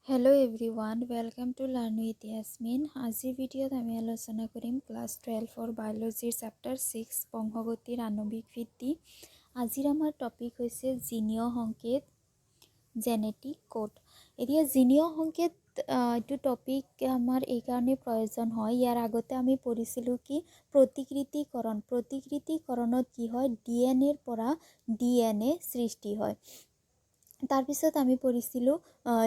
Hello' everyone, welcome to learn with Yasmin. আজিৰ ভিডিঅ'ত আমি আলোচনা কৰিম ক্লাছ 12 বায়'লজিৰ চেপ্টাৰ 6 বংশগতিৰ আণৱিক ভিত্তি। আজিৰ আমাৰ টপিক হৈছে জিনীয় সংকেত জেনেটিক কোড। এতিয়া জিনীয় সংকেত এইটো টপিক আমাৰ এইকাৰণে প্ৰয়োজন হয়। ইয়াৰ আগতে আমি পঢ়িছিলোঁ কি প্ৰতিকৃতিকৰণত কি হয়, DNA পৰা DNA সৃষ্টি হয়। তাৰপিছত আমি পঢ়িছিলোঁ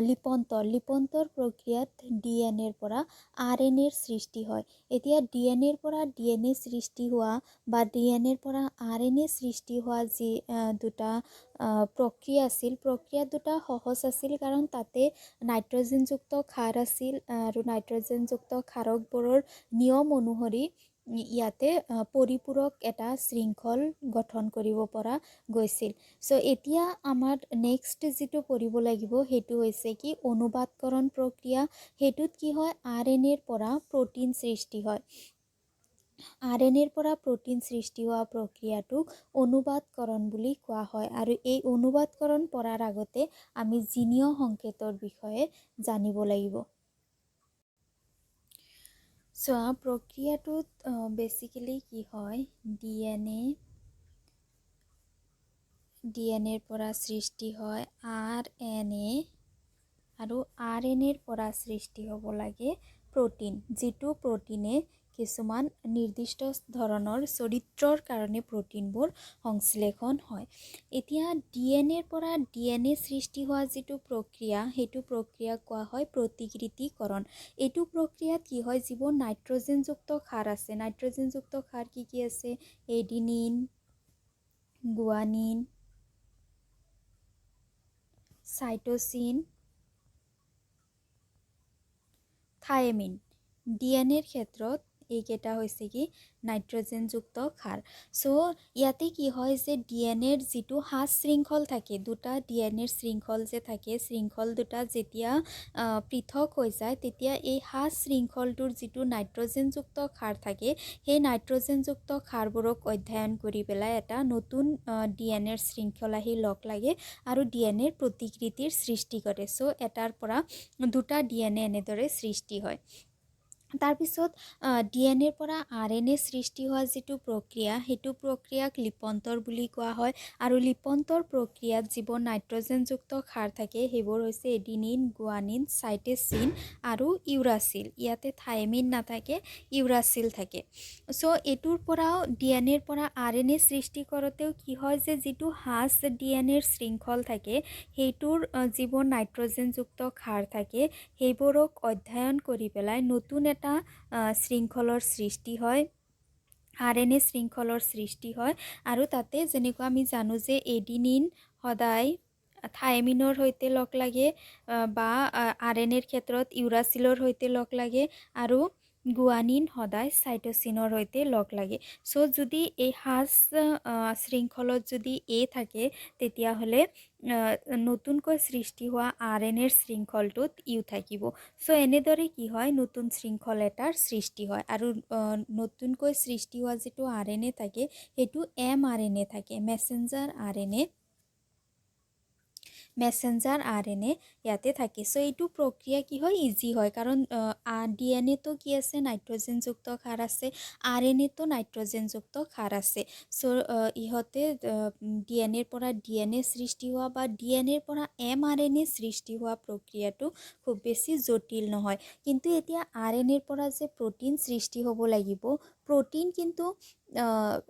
লিপন্তৰ প্ৰক্ৰিয়াত DNA পৰা RNA সৃষ্টি হয়। এতিয়া DNA পৰা DNA সৃষ্টি হোৱা বা DNA পৰা RNA সৃষ্টি হোৱা যি দুটা প্ৰক্ৰিয়া আছিল, প্ৰক্ৰিয়া দুটা সহজ আছিল কাৰণ তাতে নাইট্ৰজেনযুক্ত ক্ষাৰ আছিল আৰু নাইট্ৰজেনযুক্ত ক্ষাৰকবোৰৰ নিয়ম অনুসৰি ইয়াতে পৰিপূৰক এটা শৃংখল গঠন কৰিব পৰা গৈছিল। চ' এতিয়া আমাৰ নেক্সট যিটো পঢ়িব লাগিব সেইটো হৈছে কি অনুবাদকৰণ প্ৰক্ৰিয়া। সেইটোত কি হয়, RNA পৰা প্ৰটিন সৃষ্টি হয়। RNA পৰা প্ৰটিন সৃষ্টি হোৱা প্ৰক্ৰিয়াটোক অনুবাদকৰণ বুলি কোৱা হয়। আৰু এই অনুবাদকৰণ পঢ়াৰ আগতে আমি জিনীয় সংকেতৰ বিষয়ে জানিব লাগিব। চোৱা, প্ৰক্ৰিয়াটোত বেচিকেলি কি হয়, DNA পৰা সৃষ্টি হয় RNA আৰু RNA পৰা সৃষ্টি হ'ব লাগে প্ৰটিন, যিটো প্ৰটিনে কিছুমান নিৰ্দিষ্ট ধৰণৰ চৰিত্ৰৰ কাৰণে প্ৰটিনবোৰ সংশ্লেষণ হয়। এতিয়া DNA পৰা DNA সৃষ্টি হোৱা যিটো প্ৰক্ৰিয়া, সেইটো প্ৰক্ৰিয়া কোৱা হয় প্ৰতিকৃতিকৰণ। এইটো প্ৰক্ৰিয়াত কি হয়, যিবোৰ নাইট্ৰজেনযুক্ত ক্ষাৰ আছে, নাইট্ৰজেনযুক্ত ক্ষাৰ কি আছে, এডিনিন, গুৱানিন, সাইটোসিন, থাইমিন। DNAৰ ক্ষেত্ৰত এইকেইটা হৈছে কি নাইট্ৰজেনযুক্ত ক্ষাৰ। চ' ইয়াতে কি হয় যে DNAৰ যিটো সাজ শৃংখল থাকে, দুটা DNAৰ শৃংখল যে থাকে, শৃংখল দুটা যেতিয়া পৃথক হৈ যায়, তেতিয়া এই সাজ শৃংখলটোৰ যিটো নাইট্ৰজেনযুক্ত ক্ষাৰ থাকে, সেই নাইট্ৰজেনযুক্ত ক্ষাৰবোৰক অধ্যয়ন কৰি পেলাই এটা নতুন DNAৰ শৃংখল আহি লগ লাগে আৰু DNAৰ প্ৰতিকৃতিৰ সৃষ্টি কৰে। চ' এটাৰ পৰা দুটা DNA এনেদৰে সৃষ্টি হয়। তাৰপিছত DNA পৰা RNA সৃষ্টি হোৱা যিটো প্ৰক্ৰিয়া, সেইটো প্ৰক্ৰিয়াক লিপন্তৰ বুলি কোৱা হয়। আৰু লিপন্তৰ প্ৰক্ৰিয়াত যিবোৰ নাইট্ৰজেনযুক্ত ক্ষাৰ থাকে সেইবোৰ হৈছে এডিনিন, গুৱানিন, সাইটোচিন আৰু ইউৰাচিল। ইয়াতে থাইমিন নাথাকে, ইউৰাচিল থাকে। চ' এইটোৰ পৰাও DNAৰ পৰা RNA সৃষ্টি কৰোঁতেও কি হয় যে যিটো সাজ DNAৰ শৃংখল থাকে, সেইটোৰ যিবোৰ নাইট্ৰজেনযুক্ত ক্ষাৰ থাকে সেইবোৰক অধ্যয়ন কৰি পেলাই নতুন এটা শৃংখলৰ সৃষ্টি হয়, RNA শৃংখলৰ সৃষ্টি হয়। আৰু তাতে যেনেকুৱা আমি জানো যে এডিনিন সদায় থাইমিনৰ সৈতে লগ লাগে বা RNAৰ ক্ষেত্ৰত ইউৰাচিলৰ সৈতে লগ লাগে আৰু গুৱানিন সদায় সাইটোচিনৰ সৈতে লগ লাগে। চ' যদি এই সাজ শৃংখলত যদি A থাকে, তেতিয়াহ'লে নতুনকৈ সৃষ্টি হোৱা RNAৰ শৃংখলটোত U থাকিব। চ' এনেদৰে কি হয়, নতুন শৃংখল এটাৰ সৃষ্টি হয়। আৰু নতুনকৈ সৃষ্টি হোৱা যিটো RNA থাকে সেইটো mRNA থাকে, মেছেঞ্জাৰ RNA ইয়াতে থাকে। চ' এইটো প্ৰক্ৰিয়া কি হয়, ইজি হয় কাৰণ DNAটো কি আছে, নাইট্ৰজেনযুক্ত ক্ষাৰ আছে, RNAটো নাইট্ৰজেনযুক্ত ক্ষাৰ আছে। চ' ইহঁতে DNAৰ পৰা DNA সৃষ্টি হোৱা বা DNAৰ পৰা mRNA সৃষ্টি হোৱা প্ৰক্ৰিয়াটো খুব বেছি জটিল নহয়। কিন্তু এতিয়া RNAৰ পৰা যে প্ৰটিন সৃষ্টি হ'ব লাগিব, প্ৰটিন কিন্তু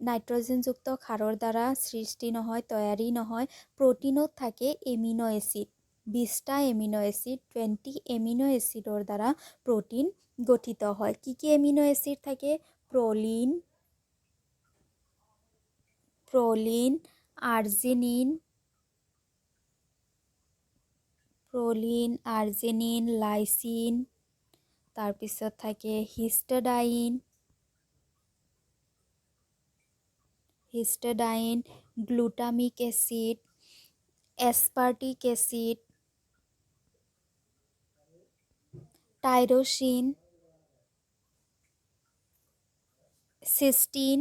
নাইট্ৰজেনযুক্ত ক্ষাৰৰ দ্বাৰা সৃষ্টি নহয়, তৈয়াৰী নহয়। প্ৰটিনত থাকে এমিনো এচিড, 20টা এমিনো এচিড, 20 এমিনো এচিডৰ দ্বাৰা প্ৰটিন গঠিত হয়। কি এমিনো এচিড থাকে? প্ৰলিন, আৰ্জিনিন, লাইচিন, তাৰপিছত থাকে histidine, glutamic acid, aspartic acid, tyrosine, cysteine,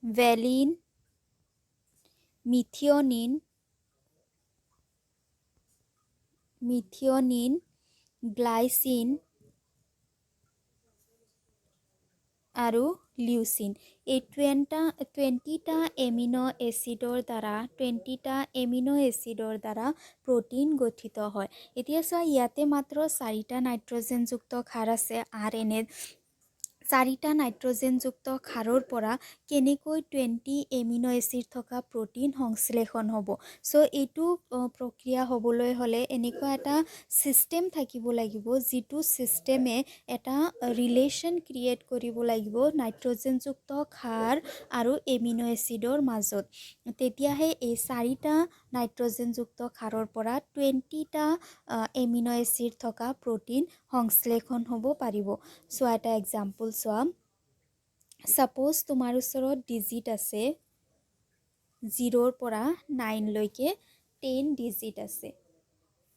valine, methionine, methionine, glycine আৰু লিউচিন। এই 20টা এমিনো এচিডৰ দ্বাৰা প্ৰটিন গঠিত হয়। এতিয়া চোৱা ইয়াতে মাত্ৰ 4টা নাইট্ৰজেনযুক্ত ক্ষাৰ আছে RNA। 4টা নাইট্ৰজেনযুক্ত ক্ষাৰৰ পৰা কেনেকৈ 20 এমিনো এচিড থকা প্ৰটিন সংশ্লেষণ হ'ব। চ' এইটো প্ৰক্ৰিয়া হ'বলৈ হ'লে এনেকুৱা এটা ছিষ্টেম থাকিব লাগিব, যিটো ছিষ্টেমে এটা ৰিলেশ্যন ক্ৰিয়েট কৰিব লাগিব নাইট্ৰজেনযুক্ত ক্ষাৰ আৰু এমিনো এচিডৰ মাজত। তেতিয়াহে এই 4টা নাইট্ৰজেনযুক্ত ক্ষাৰৰ পৰা 20টা এমিনো এচিড থকা প্ৰটিন সংশ্লেষণ হ'ব পাৰিব। চোৱা এটা এক্সাম্পল চোৱা। ছাপ'জ তোমাৰ ওচৰত ডিজিট আছে 0ৰ পৰা 9 লৈকে 10 ডিজিট আছে।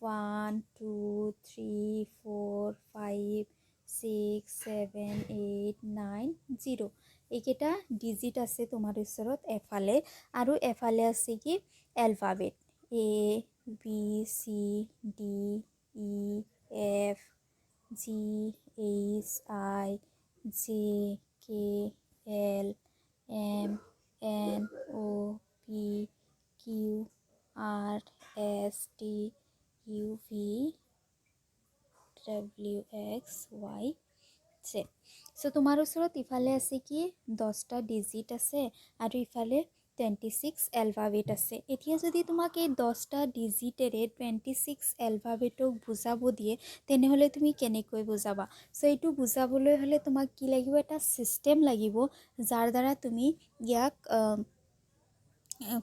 1 2 3 4 5 6 7 8 9 0 এইকেইটা ডিজিট আছে তোমাৰ ওচৰত এফালে, আৰু এফালে আছে কি এলফাবেট ABCDEFGHIJKLMNOPQRSTUVWXYZ। চ' তোমাৰ ওচৰত ইফালে আছে কি 10টা ডিজিট আছে আৰু ইফালে 26 এলফাবেট আছে। এতিয়া যদি তোমাক এই 10টা ডিজিটেৰে 26 এলফাবেটক বুজাব দিয়ে, তেনেহ'লে তুমি কেনেকৈ বুজাবা? চ' এইটো বুজাবলৈ হ'লে তোমাক কি লাগিব? এটা ছিষ্টেম লাগিব, যাৰ দ্বাৰা তুমি ইয়াক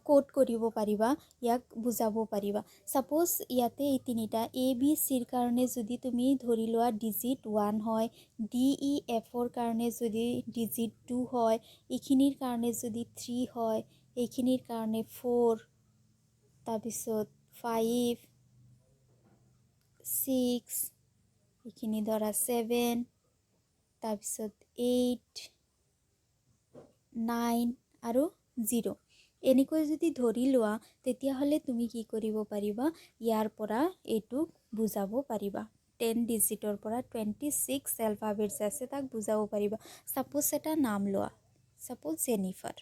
কোড কৰিব পাৰিবা, ইয়াক বুজাব পাৰিবা। ছাপ'জ ইয়াতে এই 3টা ABCৰ কাৰণে যদি তুমি ধৰি লোৱা ডিজিট 1 হয়, DEFৰ কাৰণে যদি ডিজিট 2 হয়, এইখিনিৰ কাৰণে যদি 3 হয়, এইখিনিৰ কাৰণে 4, তাৰপিছত 5 6, এইখিনি ধৰা 7, তাৰপিছত 8 9 আৰু 0 এনেকৈ যদি ধৰি লোৱা, তেতিয়াহ'লে তুমি কি কৰিব পাৰিবা? ইয়াৰ পৰা এইটোক বুজাব পাৰিবা। 10 ডিজিটৰ পৰা 26 এলফাবেটছ আছে, তাক বুজাব পাৰিবা। ছাপ'জ এটা নাম লোৱা, ছাপ'জ জেনিফাৰ।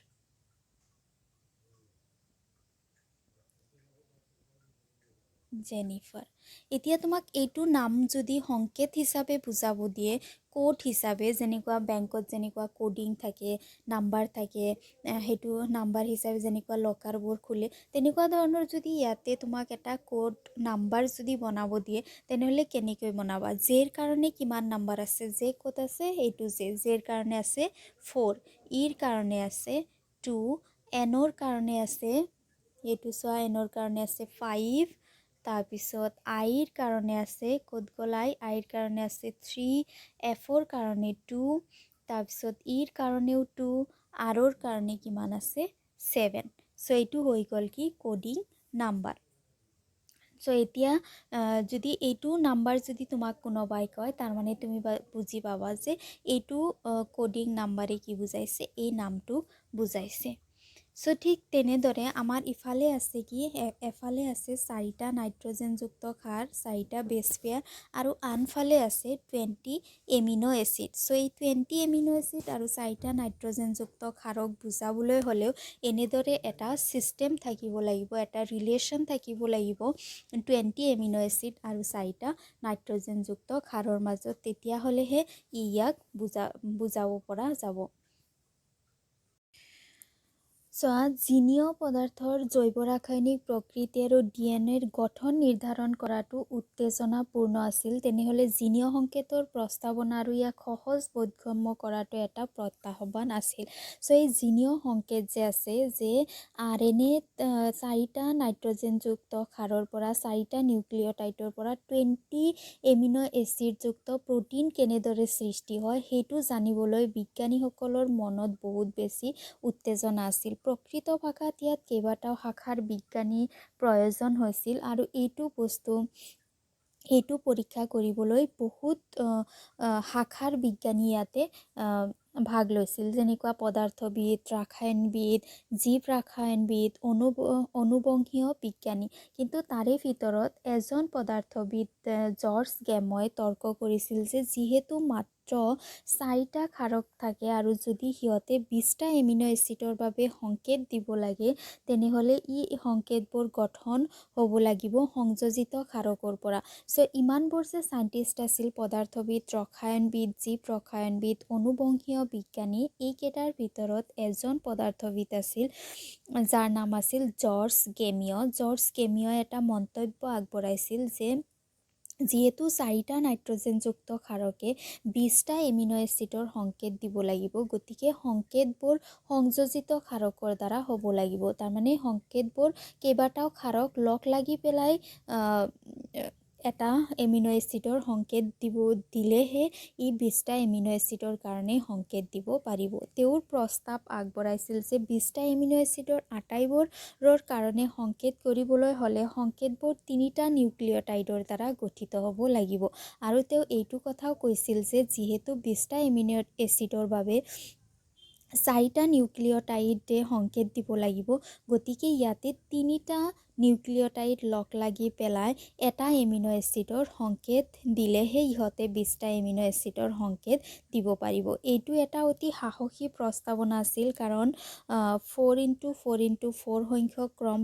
এতিয়া তোমাক এইটো নাম যদি সংকেত হিচাপে বুজাব দিয়ে, কোড হিচাপে, যেনেকুৱা বেংকত যেনেকুৱা কোডিং থাকে, নাম্বাৰ থাকে, সেইটো নাম্বাৰ হিচাপে যেনেকুৱা লকাৰবোৰ খোলে, তেনেকুৱা ধৰণৰ যদি ইয়াতে তোমাক এটা কোড নাম্বাৰ যদি বনাব দিয়ে, তেনেহ'লে কেনেকৈ বনাবা? জেৰ কাৰণে কিমান নাম্বাৰ আছে? জে ক'ত আছে? এইটো জেৰ কাৰণে আছে 4, ইৰ কাৰণে আছে 2, এনৰ কাৰণে আছে, এইটো চোৱা, এনৰ কাৰণে আছে 5, তাৰপিছত আইৰ কাৰণে আছে, ক'ত গ'ল আই? আইৰ কাৰণে আছে 3, এফৰ কাৰণে 2, তাৰপিছত ইৰ কাৰণেও 2, আৰৰ কাৰণে কিমান আছে? 7। চ' এইটো হৈ গ'ল কি কোডিং নাম্বাৰ। চ' এতিয়া যদি এইটো নাম্বাৰ যদি তোমাক কোনোবাই কয়, তাৰমানে তুমি বুজি পাবা যে এইটো কোডিং নাম্বাৰে কি বুজাইছে? এই নামটো বুজাইছে। চ' ঠিক তেনেদৰে আমাৰ ইফালে আছে কি? এফালে আছে 4টা নাইট্ৰজেনযুক্ত ক্ষাৰ, 4টা বেছ পেয়াৰ, আৰু আনফালে আছে 20 এমিনো এচিড। চ' এই 20 এমিনো এচিড আৰু 4টা নাইট্ৰজেনযুক্ত ক্ষাৰক বুজাবলৈ হ'লেও এনেদৰে এটা ছিষ্টেম থাকিব লাগিব, এটা ৰিলেশ্যন থাকিব লাগিব 20 এমিনো এচিড আৰু 4টা নাইট্ৰজেনযুক্ত ক্ষাৰৰ মাজত। তেতিয়াহ'লেহে ইয়াক বুজাব পৰা যাব। চোৱা, জিনীয় পদাৰ্থৰ জৈৱ ৰাসায়নিক প্ৰকৃতি আৰু DNAৰ গঠন নিৰ্ধাৰণ কৰাটো উত্তেজনাপূৰ্ণ আছিল। তেনেহ'লে জিনীয় সংকেতৰ প্ৰস্তাৱনা আৰু ইয়াক সহজ বোধগম্য কৰাটো এটা প্ৰত্যাহ্বান আছিল। চ' এই জিনীয় সংকেত যে আছে, যে RNA 4টা নাইট্ৰজেনযুক্ত ক্ষাৰৰ পৰা 4টা নিউক্লিঅ'টাইডৰ পৰা 20 এমিনো এচিডযুক্ত প্ৰটিন কেনেদৰে সৃষ্টি হয়, সেইটো জানিবলৈ বিজ্ঞানীসকলৰ মনত বহুত বেছি উত্তেজনা আছিল। প্ৰকৃত ভাষাত ইয়াত কেইবাটাও শাখাৰ বিজ্ঞানী প্ৰয়োজন হৈছিল, আৰু এইটো পৰীক্ষা কৰিবলৈ বহুত শাখাৰ বিজ্ঞানী ইয়াতে ভাগ লৈছিল, যেনেকুৱা পদাৰ্থবিদ, ৰাসায়নবিদ, জীৱ ৰাসায়নবিদ, অনুবংশীয় বিজ্ঞানী। কিন্তু তাৰে ভিতৰত এজন পদাৰ্থবিদ জৰ্জ গেময়ে তৰ্ক কৰিছিল যে যিহেতু মাত্ৰ 4টা ক্ষাৰক থাকে আৰু যদি সিহঁতে 20টা এমিনো এচিডৰ বাবে সংকেত দিব লাগে তেনেহ'লে ই সংকেতবোৰ গঠন হ'ব লাগিব সংযোজিত ক্ষাৰকৰ পৰা। চ' ইমানবোৰ যে চাইণ্টিষ্ট আছিল, পদাৰ্থবিদ, ৰসায়নবিদ, জীৱ ৰসায়নবিদ, অনুবংশীয় বিজ্ঞানী, এইকেইটাৰ ভিতৰত এজন পদাৰ্থবিদ আছিল যাৰ নাম আছিল জৰ্জ গেমিয়। জৰ্জ গেমিয়ই এটা মন্তব্য আগবঢ়াইছিল যে যিহেতু 4টা নাইট্ৰজেনযুক্ত ক্ষাৰকে 20টা এমিনো এচিডৰ সংকেত দিব লাগিব, গতিকে সংকেতবোৰ সংযোজিত ক্ষাৰকৰ দ্বাৰা হ'ব লাগিব। তাৰমানে সংকেতবোৰ কেইবাটাও ক্ষাৰক লগ লাগি পেলাই এটা এমিনো এচিডৰ সংকেত দিলেহে ই 20টা এমিনো এচিডৰ কাৰণে সংকেত দিব পাৰিব। তেওঁৰ প্ৰস্তাৱ আগবঢ়াইছিল যে 20টা এমিনো এচিডৰ আটাইবোৰৰ কাৰণে সংকেত কৰিবলৈ হ'লে সংকেতবোৰ 3টা নিউক্লিঅটাইডৰ দ্বাৰা গঠিত হ'ব লাগিব। আৰু তেওঁ এইটো কথাও কৈছিল যে যিহেতু 20টা এমিনো এচিডৰ বাবে 4টা নিউক্লিঅটাইডে সংকেত দিব লাগিব, গতিকে ইয়াতে 3টা নিউক্লিঅটাইড লগ লাগি পেলাই এটা এমিনো এচিডৰ সংকেত দিলেহে ইহঁতে 20টা এমিনো এচিডৰ সংকেত দিব পাৰিব। এইটো এটা অতি সাহসী প্ৰস্তাৱনা আছিল, কাৰণ 4x4x4 সংখ্যক ক্ৰম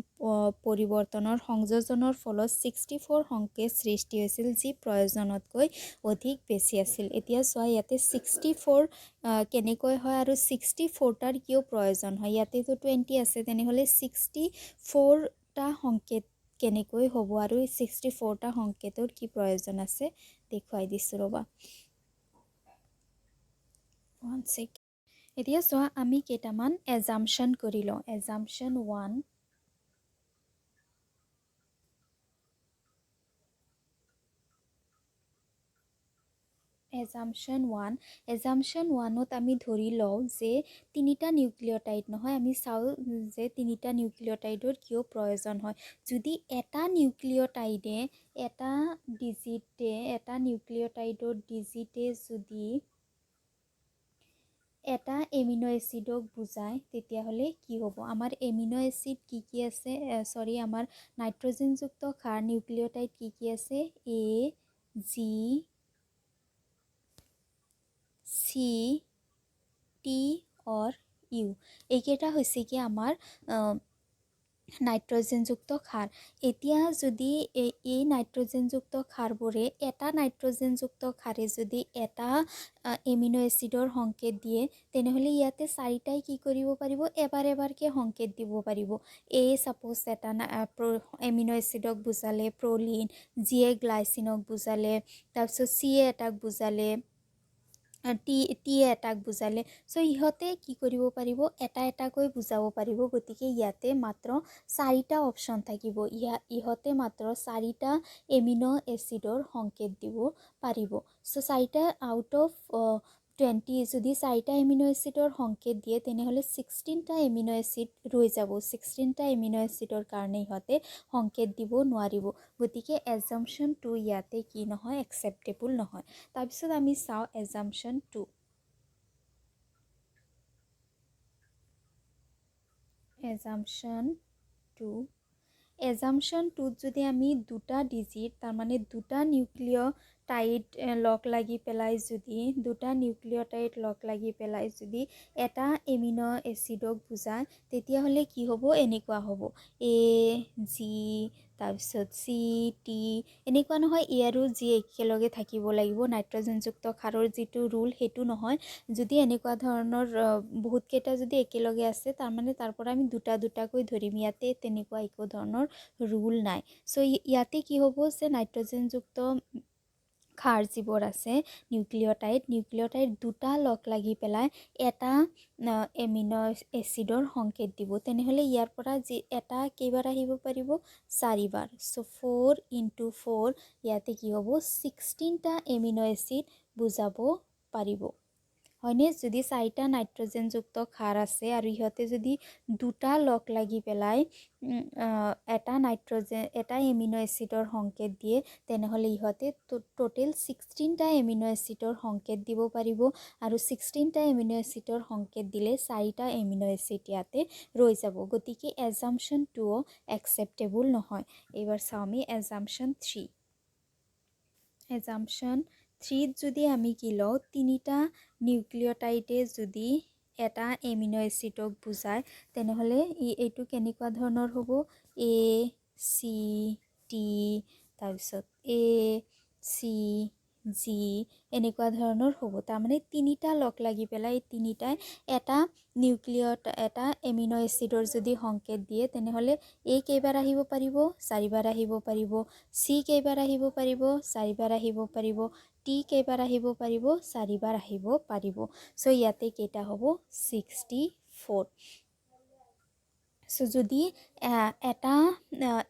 পৰিৱৰ্তনৰ সংযোজনৰ ফলত 64 সংকেত সৃষ্টি হৈছিল, যি প্ৰয়োজনতকৈ অধিক বেছি আছিল। এতিয়া চোৱা ইয়াতে 64 কেনেকৈ হয় আৰু 64টাৰ কিয় প্ৰয়োজন হয়। ইয়াতেতো 20 আছে, তেনেহ'লে 64টা সংকেত কেনেকৈ হ'ব আৰু 64টা সংকেতৰ কি প্ৰয়োজন আছে দেখুৱাই দিছোঁ ৰ'বা। এতিয়া চোৱা আমি কেইটামান এজাম্পশ্যন কৰি লওঁ। এজাম্পশ্যন 1, এজাম্পশ্যন 1ত আমি ধৰি লওঁ যে 3টা নিউক্লিঅটাইড নহয়, আমি চাওঁ যে 3টা নিউক্লিঅটাইডৰ কিয় প্ৰয়োজন হয়। যদি এটা নিউক্লিঅটাইডৰ ডিজিটে যদি এটা এমিনো এচিডক বুজায় তেতিয়াহ'লে কি হ'ব। আমাৰ এমিনো এচিড কি আছে, আমাৰ নাইট্ৰজেনযুক্ত ক্ষাৰ নিউক্লিঅটাইড কি আছে, A, G, C, T or U। এইকেইটা হৈছে কি আমাৰ নাইট্ৰজেনযুক্ত ক্ষাৰ। এতিয়া যদি এই নাইট্ৰজেনযুক্ত ক্ষাৰবোৰে এটা নাইট্ৰজেনযুক্ত ক্ষাৰে যদি এটা এমিনো এচিডৰ সংকেত দিয়ে, তেনেহ'লে ইয়াতে 4টাই কি কৰিব পাৰিব, এবাৰকৈ সংকেত দিব পাৰিব। ছাপ'জ এটা এমিনো এচিডক বুজালে প্ৰলিন, জিয়ে গ্লাইচিনক বুজালে, তাৰপিছত চিয়ে এটাক বুজালে, টিয়ে এটাক বুজালে। চ' ইহঁতে কি কৰিব পাৰিব, এটাকৈ বুজাব পাৰিব। গতিকে ইয়াতে মাত্ৰ 4টা অপশ্যন থাকিব। ইহঁতে মাত্ৰ 4টা এমিনো এচিডৰ সংকেত দিব পাৰিব। চ' 4টা আউট অফ 20 যদি 4টা এমিনো এচিডৰ সংকেত দিয়ে, তেনেহ'লে 16টা এমিনো এচিড ৰৈ যাব। 16টা এমিনো এচিডৰ কাৰণে ইহঁতে সংকেত দিব নোৱাৰিব। গতিকে এজাম্পশ্যন 2 ইয়াতে কি নহয়, একচেপ্টেবল নহয়। তাৰপিছত আমি চাওঁ এজাম্পশ্যন 2। এজাম্পশ্যন 2ত যদি আমি 2টা ডিজিট, তাৰমানে 2টা নিউক্লিঅটাইড লগ লাগি পেলাই যদি এটা এমিনো এচিডক বুজায়, তেতিয়াহ'লে কি হ'ব, এনেকুৱা হ'ব A, G, তাৰপিছত C, T, এনেকুৱা নহয় A আৰু G একেলগে থাকিব লাগিব। নাইট্ৰজেনযুক্ত ক্ষাৰৰ যিটো ৰুল সেইটো নহয়। যদি এনেকুৱা ধৰণৰ বহুতকেইটা যদি একেলগে আছে, তাৰমানে তাৰ পৰা আমি দুটাকৈ ধৰিম। ইয়াতে তেনেকুৱা একো ধৰণৰ ৰুল নাই। চ' ইয়াতে কি হ'ব যে নাইট্ৰজেনযুক্ত ক্ষাৰ যিবোৰ আছে নিউক্লিঅটাইড 2টা লগ লাগি পেলাই এটা এমিনো এচিডৰ সংকেত দিব। তেনেহ'লে ইয়াৰ পৰা এটা কেইবাৰ আহিব পাৰিব, 4বাৰ। চ' 4x4 ইয়াতে কি হ'ব, 16টা এমিনো এচিড বুজাব পাৰিব। হয়নে যদি 4টা নাইট্ৰজেনযুক্ত ক্ষাৰ আছে আৰু ইহঁতে যদি দুটা লগ লাগি পেলাই এটা এমিনো এচিডৰ সংকেত দিয়ে তেনেহ'লে ইহঁতে টোটেল 16টা এমিনো এচিডৰ সংকেত দিব পাৰিব আৰু 16টা এমিনো এচিডৰ সংকেত দিলে 4টা এমিনো এচিড ইয়াতে ৰৈ যাব গতিকে এজাম্পশন 2 একচেপ্টেবল নহয় এইবাৰ চাওঁ আমি এজাম্পশন 3 এজাম্পশন 3 যদি আমি কি লওঁ তিনিটা নিউক্লিঅটাইডে যদি এটা এমিনো এচিডক বুজায় তেনেহ'লে এইটো কেনেকুৱা ধৰণৰ হ'ব এ চি টি তাৰপিছত এ চি জি এনেকুৱা ধৰণৰ হ'ব তাৰমানে তিনিটা লগ লাগি পেলাই তিনিটাই এটা এটা এমিনো এচিডৰ যদি সংকেত দিয়ে তেনেহ'লে এ কেইবাৰ আহিব পাৰিব 4বাৰ আহিব পাৰিব চি কেইবাৰ আহিব পাৰিব 4বাৰ আহিব পাৰিব টি কেইবাৰ আহিব পাৰিব 4বাৰ আহিব পাৰিব সো ইয়াতে কেইটা হ'ব 64 সো যদি এটা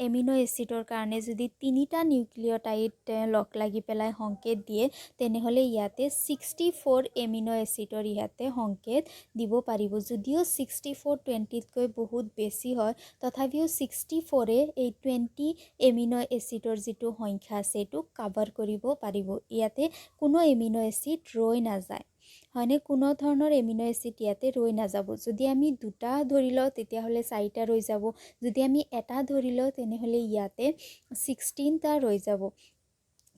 এমিনো এচিডৰ কাৰণে যদি তিনিটা নিউক্লিঅটাইড লগ লাগি পেলাই সংকেত দিয়ে তেনেহ'লে ইয়াতে 64 এমিনো এচিডৰ ইয়াতে সংকেত দিব পাৰিব যদিও 64 20তকৈ বহুত বেছি হয় তথাপিও 64এ এই 20 এমিনো এচিডৰ যিটো সংখ্যা আছে এইটো কভাৰ কৰিব পাৰিব ইয়াতে কোনো এমিনো এচিড ৰৈ নাযায় হয়নে কোনো ধৰণৰ এমিনো এচিড ইয়াতে ৰৈ নাযাব যদি আমি দুটা ধৰি লওঁ তেতিয়াহ'লে 4টা ৰৈ যাব যদি আমি এটা ধৰি লওঁ তেনেহ'লে ইয়াতে 16টা ৰৈ যাব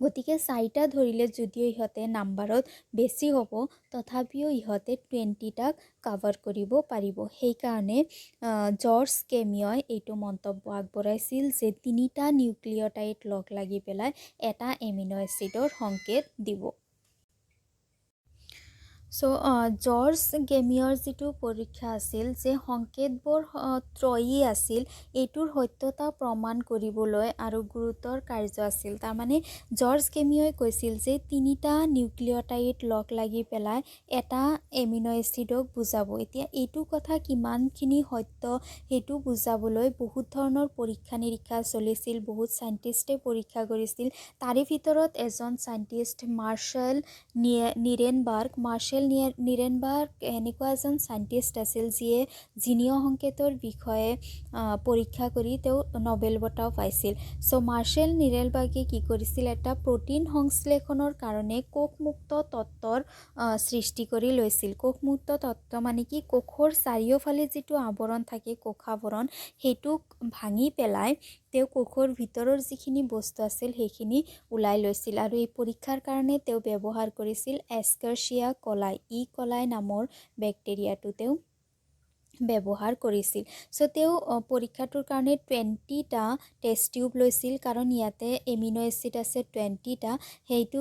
গতিকে 4টা ধৰিলে যদিও ইহঁতে নাম্বাৰত বেছি হ'ব তথাপিও ইহঁতে 20টাক কভাৰ কৰিব পাৰিব সেইকাৰণে জৰ্জ কেমিয়ই এইটো মন্তব্য আগবঢ়াইছিল যে তিনিটা নিউক্লিঅটাইড লগ লাগি পেলাই এটা এমিনো এচিডৰ সংকেত দিব সো জৰ্জ কেমিয়ৰ যিটো পৰীক্ষা আছিল যে সংকেতবোৰ ত্ৰয়ী আছিল এইটোৰ সত্যতা প্ৰমাণ কৰিবলৈ আৰু গুৰুতৰ কাৰ্য আছিল তাৰমানে জৰ্জ কেমিয়ই কৈছিল যে তিনিটা নিউক্লিঅটাইড লগ লাগি পেলাই এটা এমিনো এচিডক বুজাব এতিয়া এইটো কথা কিমানখিনি সত্য সেইটো বুজাবলৈ বহুত ধৰণৰ পৰীক্ষা নিৰীক্ষা চলিছিল বহুত সাইন্টিষ্টে পৰীক্ষা কৰিছিল তাৰে ভিতৰত এজন সাইন্টিষ্ট মাৰ্শ্বেল নিৰেনবাৰ্গ এনেকুৱা এজন সাইন্টিষ্ট আছিল যিয়ে জিনীয় সংকেতৰ বিষয়ে পৰীক্ষা কৰি তেওঁ নোবেল বঁটাও পাইছিল সো মাৰ্শ্বেল নিৰেনবাৰ্গে কি কৰিছিল এটা প্ৰটিন সংশ্লেষণৰ কাৰণে কোষমুক্ত তত্ত্বৰ সৃষ্টি কৰি লৈছিল কোষমুক্ত তত্ত্ব মানে কি কোষৰ চাৰিওফালে যিটো আৱৰণ থাকে কোষাৱৰণ সেইটোক ভাঙি পেলাই তেওঁ কোষৰ ভিতৰৰ যিখিনি বস্তু আছিল সেইখিনি ওলাই লৈছিল আৰু এই পৰীক্ষাৰ কাৰণে তেওঁ ব্যৱহাৰ কৰিছিল এস্কাৰ্চিয়া কলাই কলাই নামৰ বেক্টেৰিয়াটো তেওঁ ব্যৱহাৰ কৰিছিল সো তেওঁ পৰীক্ষাটোৰ কাৰণে 20টা টেষ্ট টিউব লৈছিল কাৰণ ইয়াতে এমিনো এচিড আছে 20টা সেইটো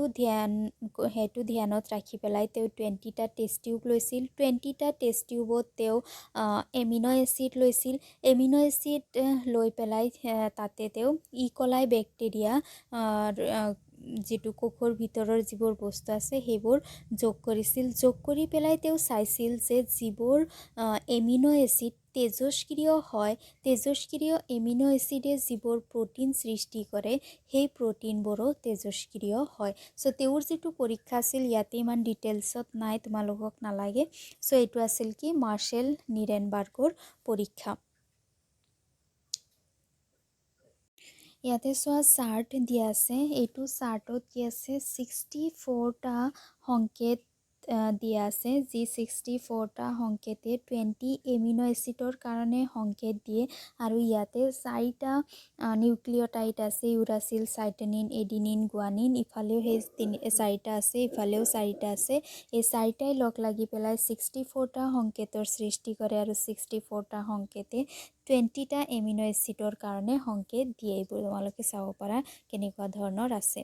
ধ্যানত ৰাখি পেলাই তেওঁ 20টা টেষ্ট টিউব লৈছিল 20টা টেষ্ট টিউবত তেওঁ এমিনো এচিড লৈছিল এমিনো এচিড লৈ পেলাই তাতে তেওঁ কলাই বেক্টেৰিয়া যিটো কোষৰ ভিতৰৰ যিবোৰ বস্তু আছে সেইবোৰ যোগ কৰিছিল যোগ কৰি পেলাই তেওঁ চাইছিল যে যিবোৰ এমিনো এচিড তেজস্ক্ৰিয় হয় তেজস্ক্ৰিয় এমিনো এচিডে যিবোৰ প্ৰটিন সৃষ্টি কৰে সেই প্ৰটিনবোৰো তেজস্ক্ৰিয় হয় সো তেওঁৰ যিটো পৰীক্ষা আছিল ইয়াতে ইমান ডিটেইলছত নাই তোমালোকক নালাগে সো এইটো আছিল কি মাৰ্শ্বেল নিৰেনবাৰ্গৰ পৰীক্ষা ইয়াতে চোৱা চাৰ্ট দিয়া আছে এইটো চাৰ্টত কি আছে 64টা সংকেত দিয়া আছে যি 64টা সংকেতে 20 এমিনো এচিডৰ কাৰণে সংকেত দিয়ে আৰু ইয়াতে 4টা নিউক্লিঅটাইড আছে ইউৰাচিল সাইটেনিন এডিনিন গুৱানিন ইফালেও সেই 4টা আছে ইফালেও 4টা আছে এই 4টাই লগ লাগি পেলাই 64টা সংকেতৰ সৃষ্টি কৰে আৰু 64টা সংকেতে 20টা এমিনো এচিডৰ কাৰণে সংকেত দিয়ে এইবোৰ তোমালোকে চাব পাৰা কেনেকুৱা ধৰণৰ আছে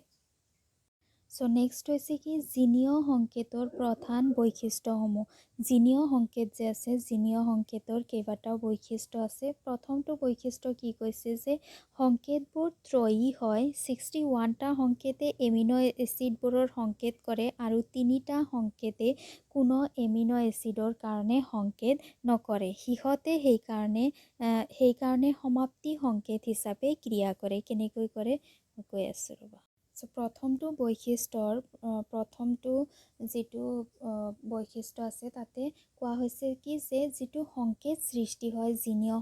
সো নেক্সট হৈছে কি জিনীয় সংকেতৰ প্ৰধান বৈশিষ্ট্যসমূহ জিনীয় সংকেত যে আছে জিনীয় সংকেতৰ কেইবাটাও বৈশিষ্ট্য আছে প্ৰথমটো বৈশিষ্ট্য কি কৈছে যে সংকেতবোৰ ত্ৰয়ী হয় 61টা সংকেতে এমিনো এচিডবোৰৰ সংকেত কৰে আৰু 3টা সংকেতে কোনো এমিনো এচিডৰ কাৰণে সংকেত নকৰে সিহঁতে সেইকাৰণে সমাপ্তি সংকেত হিচাপে ক্ৰিয়া কৰে কেনেকৈ কৰে কৈ আছোঁ ৰ'বা চ' প্ৰথমটো বৈশিষ্ট্যৰ প্ৰথমটো যিটো বৈশিষ্ট্য আছে তাতে কোৱা হৈছে কি যে যিটো সংকেত সৃষ্টি হয় জিনীয়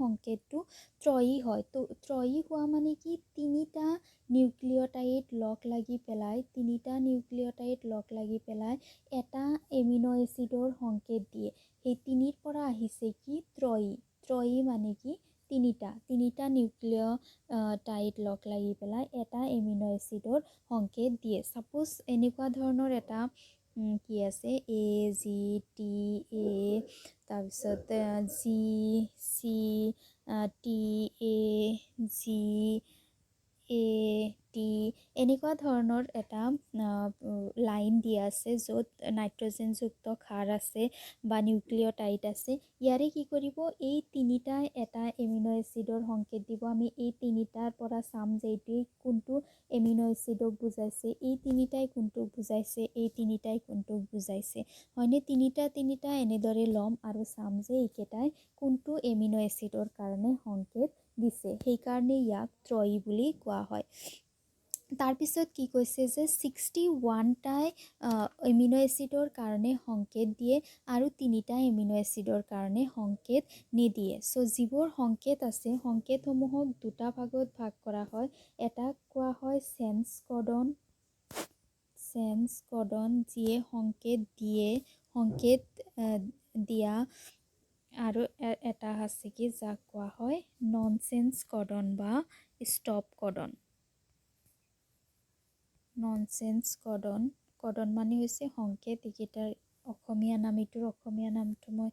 সংকেতটো ত্ৰয়ী হয়। তো ত্ৰয়ী হোৱা মানে কি তিনিটা নিউক্লিঅ'টাইড লগ লাগি পেলাই এটা এমিনো এচিডৰ সংকেত দিয়ে। সেই তিনিৰ পৰা আহিছে কি ত্ৰয়ী মানে কি তিনিটা নিউক্লিঅ'টাইড লগ লাগি পেলাই এটা এমিনো এচিডৰ সংকেত দিয়ে। ছাপোজ এনেকুৱা ধৰণৰ এটা কি আছে AGTA, তাৰপিছত GCAGAT এনেকুৱা ধৰণৰ এটা লাইন দিয়া আছে য'ত নাইট্ৰজেনযুক্ত ক্ষাৰ আছে বা নিউক্লিঅ'টাইড আছে। ইয়াৰে কি কৰিব, এই তিনিটাই এটা এমিনো এচিডৰ সংকেত দিব। আমি এই তিনিটাৰ পৰা চাম যে এইটোৱে কোনটো এমিনো এচিডক বুজাইছে, এই তিনিটাই কোনটোক বুজাইছে, এই তিনিটাই কোনটোক বুজাইছে, হয়নে? তিনিটা এনেদৰে ল'ম আৰু চাম যে এইকেইটাই কোনটো এমিনো এচিডৰ কাৰণে সংকেত দিছে। সেইকাৰণে ইয়াক ত্ৰয়ী বুলি কোৱা হয়। তাৰপিছত কি কৈছে যে 61টাই এমিনো এচিডৰ কাৰণে সংকেত দিয়ে আৰু 3টা এমিনো এচিডৰ কাৰণে সংকেত নিদিয়ে। চ' যিবোৰ সংকেত আছে সংকেতসমূহক দুটা ভাগত ভাগ কৰা হয়। এটাক কোৱা হয় চেঞ্জ কডন যিয়ে সংকেত দিয়া, আৰু এটা আছে কি যাক কোৱা হয় নন চেঞ্জ কডন বা ষ্টপ কডন। নন চেঞ্জ কডন মানে হৈছে সংকেত। এইকেইটাৰ অসমীয়া নামটো মই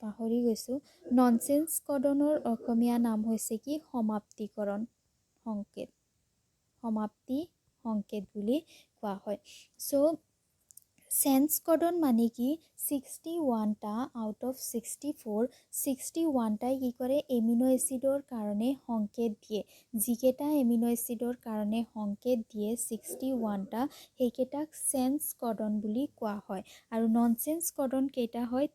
পাহৰি গৈছোঁ। নন চেঞ্জ কডনৰ অসমীয়া নাম হৈছে কি সমাপ্তিকৰণ সংকেত, সমাপ্তি সংকেত বুলি কোৱা হয়। চ' চেঞ্জ কডন মানে কি 61টা আউট অফ 61টাই কি কৰে এমিনো এচিডৰ কাৰণে সংকেত দিয়ে। যিকেইটা এমিনো এচিডৰ কাৰণে সংকেত দিয়ে 61টা, সেইকেইটাক চেঞ্জ কডন বুলি কোৱা হয়। আৰু নন চেঞ্জ কডন কেইটা হয়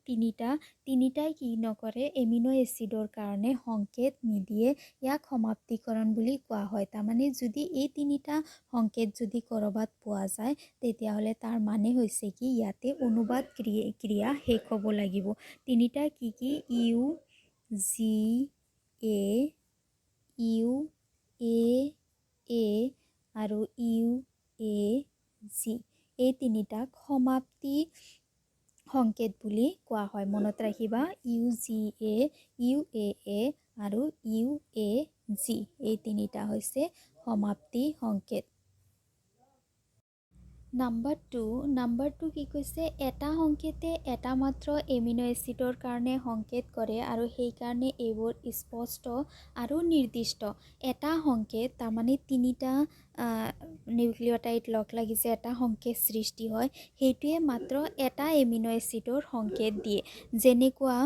তিনিটাই কি নকৰে এমিনো এচিডৰ কাৰণে সংকেত নিদিয়ে। ইয়াক সমাপ্তিকৰণ বুলি কোৱা হয়। তাৰমানে যদি এই তিনিটা সংকেত যদি ক'ৰবাত পোৱা যায় তেতিয়াহ'লে তাৰ মানে হৈছে কি ইয়াতে অনুবাদ ক্ৰিয়া শেষ হ'ব লাগিব। তিনিটা কি UGA আৰু UAG, এই তিনিটাক সমাপ্তি সংকেত বুলি কোৱা হয়। মনত ৰাখিবা UGA, UAA আৰু UAG এই তিনিটা হৈছে সমাপ্তি সংকেত। নাম্বাৰ টু কি কৈছে, এটা সংকেতে এটা মাত্ৰ এমিনো এচিডৰ কাৰণে সংকেত কৰে আৰু সেইকাৰণে এইবোৰ স্পষ্ট আৰু নিৰ্দিষ্ট। এটা সংকেত তাৰমানে তিনিটা নিউক্লিঅ'টাইড লগ লাগিছে এটা সংকেত সৃষ্টি হয়, সেইটোৱে মাত্ৰ এটা এমিনো এচিডৰ সংকেত দিয়ে। যেনেকুৱা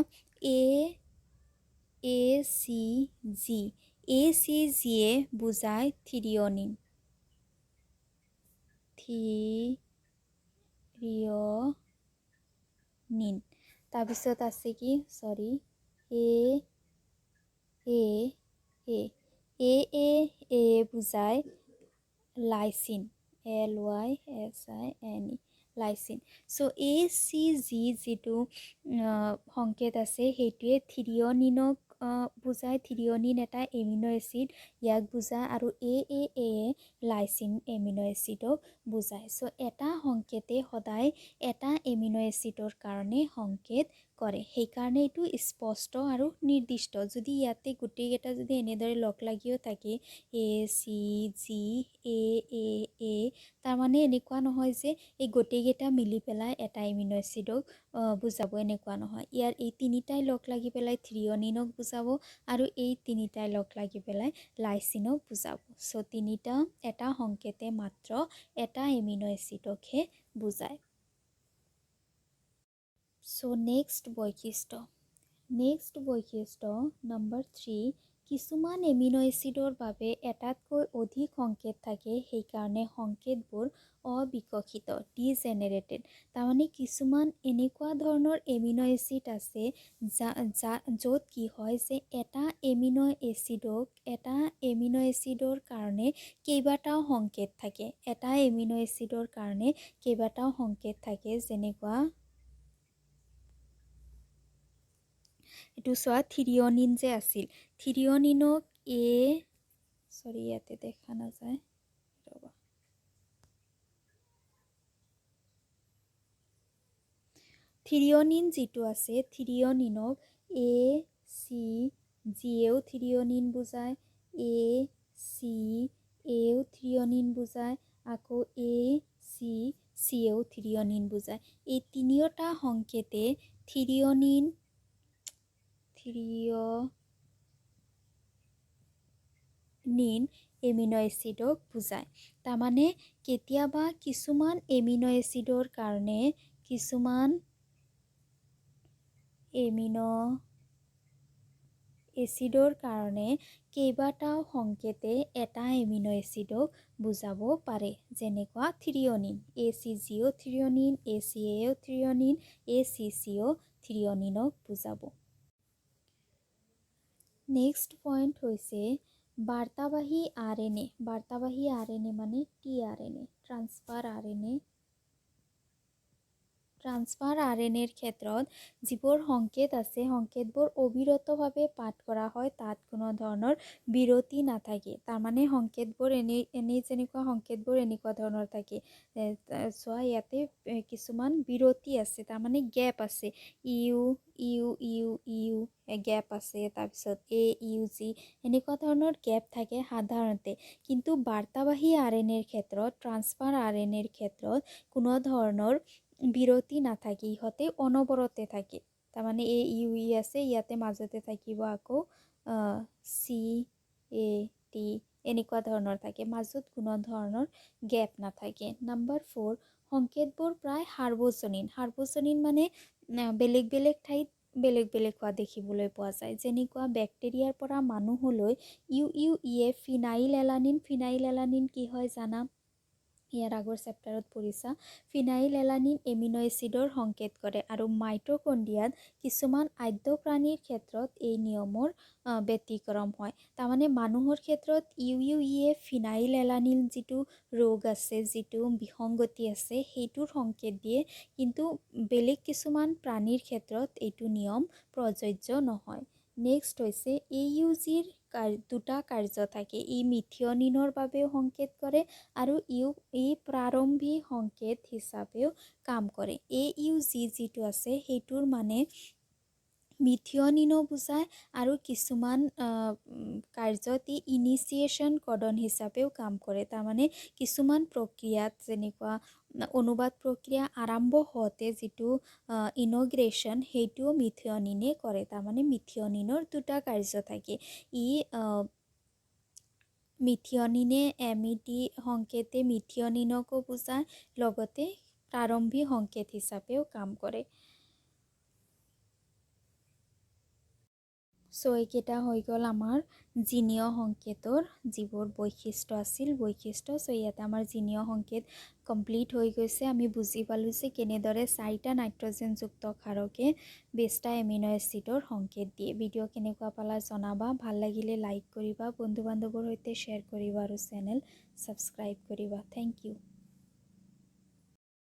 ACGয়ে বুজায় থ্ৰিঅ'নিন। তাৰপিছত আছে কি AAA বুজায় লাইচিন, LYSIN লাইচিন। চ' ACG যিটো সংকেত আছে সেইটোৱে থ্ৰিঅ'নিনক বুজায়। থ্ৰিঅ'নিন এটা এমিনো এচিড, ইয়াক বুজায়। আৰু AAA লাইচিন এমিনো এচিডক বুজায়। চ' এটা সংকেতে সদায় এটা এমিনো এচিডৰ কাৰণে সংকেত কৰে, সেইকাৰণে এইটো স্পষ্ট আৰু নিৰ্দিষ্ট। যদি ইয়াতে গোটেইকেইটা যদি এনেদৰে লগ লাগিও থাকে ACGAAA, তাৰমানে এনেকুৱা নহয় যে এই গোটেইকেইটা মিলি পেলাই এটা এমিনো এচিডক বুজাব, এনেকুৱা নহয়। ইয়াৰ এই তিনিটাই লগ লাগি পেলাই থ্ৰিঅ'নিনক বুজাব আৰু এই তিনিটাই লগ লাগি পেলাই লাইচিনক বুজাব। চ' এটা সংকেতে মাত্ৰ এটা এমিনো এচিডকহে বুজায়। চ' নেক্সট বৈশিষ্ট্য নাম্বাৰ 3 কিছুমান এমিনো এচিডৰ বাবে এটাতকৈ অধিক সংকেত থাকে, সেইকাৰণে সংকেতবোৰ অবিকশিত ডিজেনেৰেটেড। তাৰমানে কিছুমান এনেকুৱা ধৰণৰ এমিনো এচিড আছে য'ত কি হয় যে এটা এমিনো এচিডৰ কাৰণে কেইবাটাও সংকেত থাকে, এটা এমিনো এচিডৰ কাৰণে কেইবাটাও সংকেত থাকে। যেনেকুৱা এইটো চোৱা, থিৰিঅনিন যে আছিল, থিৰিঅনিনক ইয়াতে দেখা নাযায়, ৰ'বা, থিৰিঅনিন যিটো আছে, থিৰিঅনিনক ACGয়েও থিৰিঅনিন বুজায়, ACAও থিৰিঅনিন বুজায়, আকৌ ACCয়েও থিৰিঅনিন বুজায়। এই তিনিওটা সংকেতে থিৰিঅনিন এমিনো এচিডক বুজায়। তাৰমানে কেতিয়াবা কিছুমান এমিনো এচিডৰ কাৰণে কেইবাটাও সংকেতে এটা এমিনো এচিডক বুজাব পাৰে। যেনেকুৱা থিৰিঅনিন, ACGও থিৰিঅনিন, ACAও থিৰিঅনিন, ACCও থিৰিঅনিনক বুজাব। নেক্সট পইণ্ট হৈছে বাৰ্তাবাহী RNA। বাৰ্তাবাহী RNA মানে tRNA, ট্ৰান্সফাৰ RNAৰ ক্ষেত্ৰত যিবোৰ সংকেত আছে, সংকেতবোৰ অবিৰতভাৱে পাঠ কৰা হয়, তাত কোনো ধৰণৰ বিৰতি নাথাকে। তাৰমানে সংকেতবোৰ এনেই যেনেকুৱা সংকেতবোৰ এনেকুৱা ধৰণৰ থাকে। চোৱা, ইয়াতে কিছুমান বিৰতি আছে, তাৰমানে গেপ আছে, ইউ গেপ আছে, তাৰপিছত AUG এনেকুৱা ধৰণৰ গেপ থাকে সাধাৰণতে। কিন্তু বাৰ্তাবাহী RNAৰ ক্ষেত্ৰত, ট্ৰান্সফাৰ RNAৰ ক্ষেত্ৰত কোনো ধৰণৰ বিৰতি নাথাকে, ইহঁতে অনবৰতে থাকে। তাৰমানে AUE আছে, ইয়াতে মাজতে থাকিব আকৌ CAT এনেকুৱা ধৰণৰ থাকে, মাজত কোনো ধৰণৰ গেপ নাথাকে। নম্বৰ 4, সংকেতবোৰ প্ৰায় সাৰ্বজনীন মানে বেলেগ বেলেগ ঠাইত বেলেগ বেলেগ হোৱা দেখিবলৈ পোৱা যায়। যেনেকুৱা বেক্টেৰিয়াৰ পৰা মানুহলৈ UUE ফিনাইল এলানিন কি হয় জানা? ইয়াৰ আগৰ চেপ্টাৰত পঢ়িছা। ফিনাইল এলানিন এমিনো এচিডৰ সংকেত কৰে, আৰু মাইটকণ্ড্ৰিয়াত কিছুমান আদ্য প্ৰাণীৰ ক্ষেত্ৰত এই নিয়মৰ ব্যতিক্ৰম হয়। তাৰমানে মানুহৰ ক্ষেত্ৰত UUE ফিনাইল এলানিন যিটো ৰোগ আছে, যিটো বিসংগতি আছে, সেইটোৰ সংকেত দিয়ে, কিন্তু বেলেগ কিছুমান প্ৰাণীৰ ক্ষেত্ৰত এইটো নিয়ম প্ৰযোজ্য নহয়। নেক্সট হৈছে AUGৰ দুটা কাৰ্য থাকে। ই মিথিয়নিনৰ বাবেও সংকেত কৰে, আৰু ই প্ৰাৰম্ভিক সংকেত হিচাপেও কাম কৰে। AUG যিটো আছে সেইটোৰ মানে মিথিয়নিনো বুজায়, আৰু কিছুমান কাৰ্যত ই ইনিচিয়েশ্যন কডন হিচাপেও কাম কৰে। তাৰমানে কিছুমান প্ৰক্ৰিয়াত, যেনেকুৱা অনুবাদ প্ৰক্ৰিয়া আৰম্ভ হওঁতে যিটো ইনগ্ৰেশ্যন, সেইটোও মিথিয়নিনে কৰে। তাৰমানে মিথিয়নিনৰ দুটা কাৰ্য থাকে। মিথিয়নিনে MET সংকেতে মিথিয়নিনকো বুজায়, লগতে প্ৰাৰম্ভিক সংকেত হিচাপেও কাম কৰে। চ' এইকেইটা হৈ গ'ল আমাৰ জিনীয় সংকেতৰ যিবোৰ বৈশিষ্ট্য আছিল, চ' ইয়াতে আমাৰ জিনীয় সংকেত কমপ্লিট হৈ গৈছে। আমি বুজি পালোঁ যে কেনেদৰে 4টা নাইট্ৰজেনযুক্ত ক্ষাৰকে 20টা এমিনো এচিডৰ সংকেত দিয়ে। ভিডিঅ' কেনেকুৱা পালা জনাবা, ভাল লাগিলে লাইক কৰিবা, বন্ধু বান্ধৱৰ সৈতে শ্বেয়াৰ কৰিবা, আৰু চেনেল ছাবস্ক্ৰাইব কৰিবা। Thank U.